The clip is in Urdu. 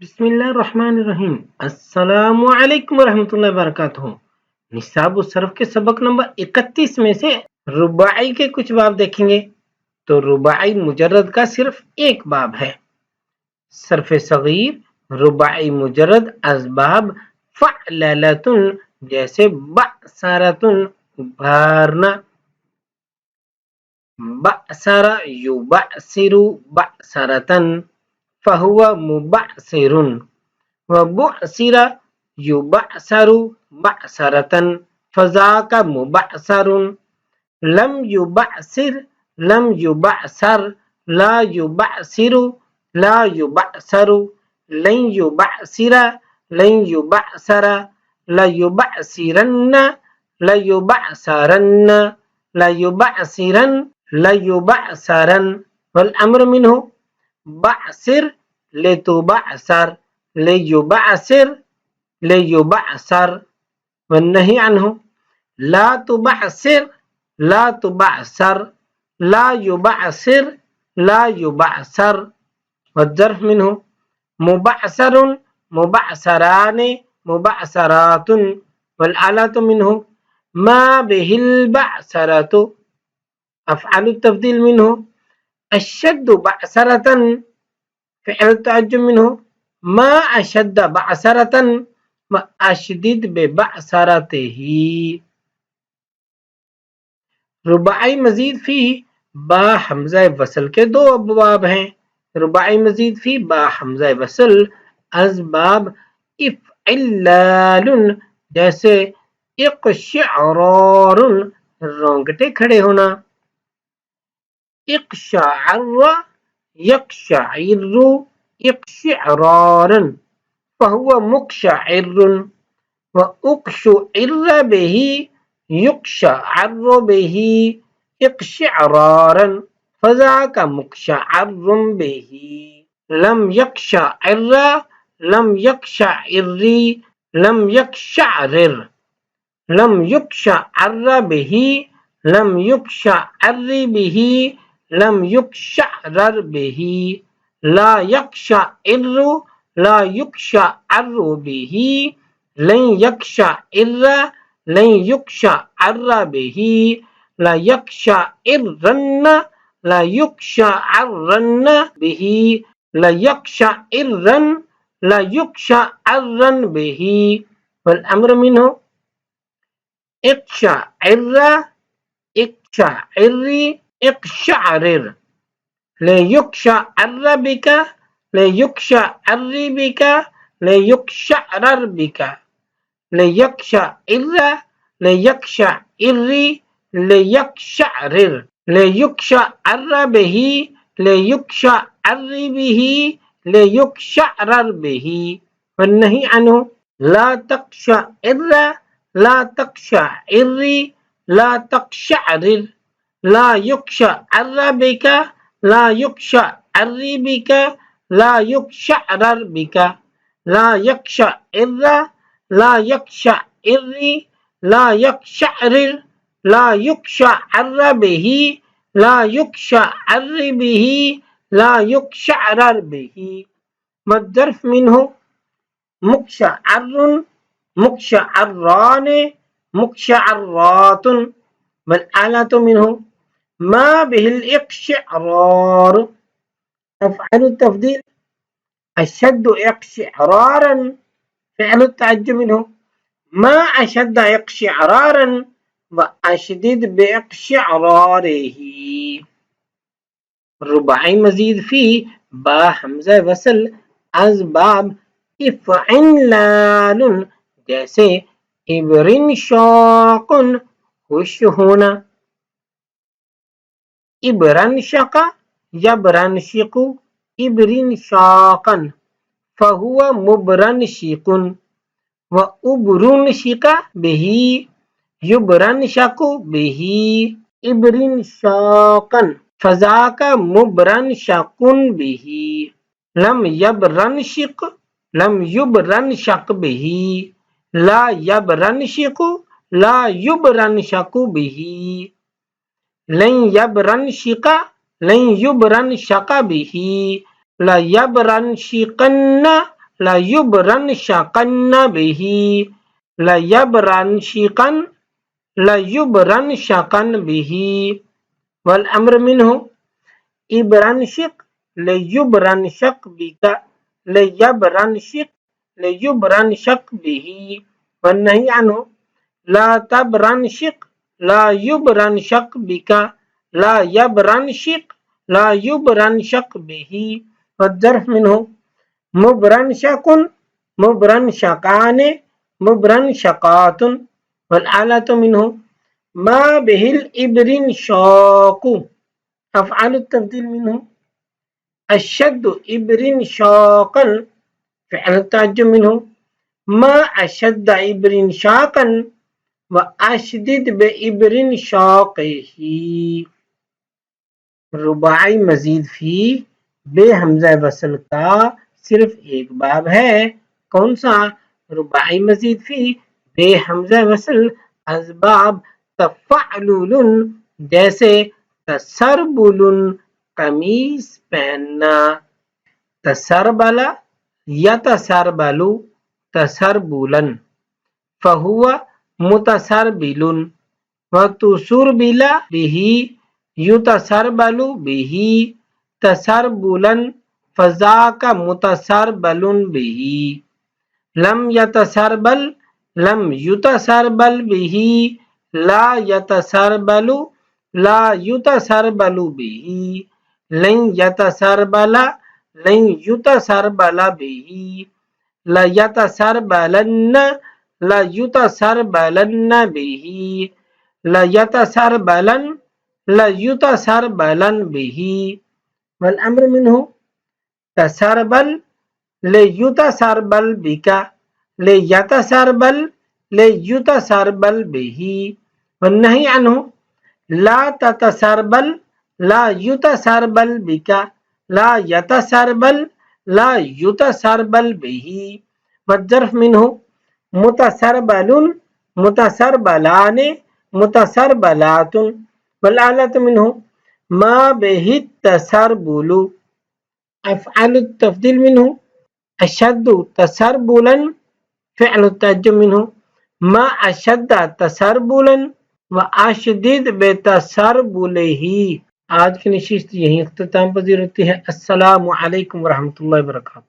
بسم اللہ الرحمن الرحیم۔ السلام علیکم ورحمۃ اللہ وبرکاتہ۔ نصاب الصرف کے سبق نمبر 31 میں سے رباعی کے کچھ باب دیکھیں گے۔ تو رباعی مجرد کا صرف ایک باب ہے۔ صرف صغیر رباعی مجرد اسباب فعللتن جیسے بعثرتن بھارنا، بعثر یبعثر بعثرتن فہو مبعثر، وبعثر یبعثر بعثرة فذاك مبعثر، لم یبعثر لم یبعثر لا یبعثر لا یبعثر، لن یبعثر لن یبعثر لیبعثرن لیبعثرن لیبعثرن لیبعثرن، والامر منه بعثر لتبعثر ليبعثر ليبعثر، والنهي عنه لا تبعثر لا تبعثر لا يبعثر لا يبعثر، والظرف منه مبعثر مبعثران مبعثرات، والآلات منه ما به البعثرة، أفعال التفضيل منه أشد بعثرة، فعل التعجب منه ما أشد بعثرة وأشدد ببعثرته۔ رباعی مزید فی با حمزہ وصل کے دو ابواب ہیں۔ رباعی مزید فی با حمزہ وصل اسباب افعلال جیسے اقشعرار رونگٹے کھڑے ہونا، اقشعر يقشعر اقشعرارا فهو مقشعر، وأقشعر به يقشعر به اقشعرارا فذاك مقشعر به، لم يقشعر لم يقشعر لم يقشعر لم يقشعر به لم يقشعر به لم يقشعر به، لا يقشعر لا يقشعر به لن يقشعر لن يقشعر به لا يقشعرن لا يقشعرن به لا يقشعرن لا يقشعرن به، والأمر منه اقشعر اقشعر اقشعرر، ليقشعر بك ليقشعر بك ليقشعرر بك، ليقشعر ليقشعر ليقشعرر ليقشعر به ليقشعر به ليقشعرر به، والنهي عنه لا تقشعر لا تقشعر لا تقشعرر لا يقشعر بك لا يقشعر بك لا يقشعرر بك، لا يقشعر لا يقشعر لا يقشعرر لا يقشعر به لا يقشعر به لا يقشعرر به، والظرف منه مقشعر مقشعران مقشعرات، والآلات منه ما به الاقشعرار، أفعال التفضيل أشد اقشعرارا، فعل التعجب منه ما أشد اقشعرارا وأشدد باقشعراره۔ رباعی مزید فی با حمزہ وصل اسباب افعلال جیسے ابرنشاق خوش ہونا، ابرنشق یبرنشق ابرنشاقا فهو مبرنشق، وأبرنشق به يبرنشق به ابرنشاقا فذاك مبرنشق به، لم يبرنشق لم يبرنشق به لا يبرنشق لا يبرنشق به، لن يبرنشق لن يبرنشق به لا يبرنشقن ليبرنشقن به ليبرنشقن ليبرنشقن به والأمر منه إبرنشق ليبرنشق بك ليبرنشق به والنهي عنه لا تبرنشق لا يبرنشق بك لا يبرنشق به والظرف منه مبرنشق مبرنشقان مبرنشقات والآلة منه ما به الإبرنشاق أفعال التفضيل منه أشد إبرنشاقا فعل التعجب منه ما أشد إبرنشاقا وأشدد بإبرنشاقه رباعی مزید فی بے حمزہ وصل کا صرف ایک باب ہے. کون سا؟ رباعی مزید فی بے حمزہ وصل اسباب تفعلل جیسے تسربل قمیص پہننا تسربل یتسربل تسربلا فہو متسربل وتسربل به يتسربل به تسربلا فذاك متسربل به لم يتسربل لم يتسربل به لا يتسربل لا يتسربل به لن يتسربل لن يتسربل به لا يتسربلن لا يتسربلن به لا يتسربلن لا يتسربلن به والأمر منه تسربل ليتسربل بك ليتسربل ليتسربل به والنهي عنه لا تتسربل لا يتسربل بك لا يتسربل لا يتسربل به والظرف منه متسربل متسربلان متسربلات والآلة منه ما به التسربل أفعال التفضيل منه أشد تسربلا فعل التعجب منه ما أشد تسربلا وأشدد بتسربله. آج کی نشست یہیں اختتام پذیر ہوتی ہے. السلام علیکم ورحمۃ اللہ وبرکاتہ.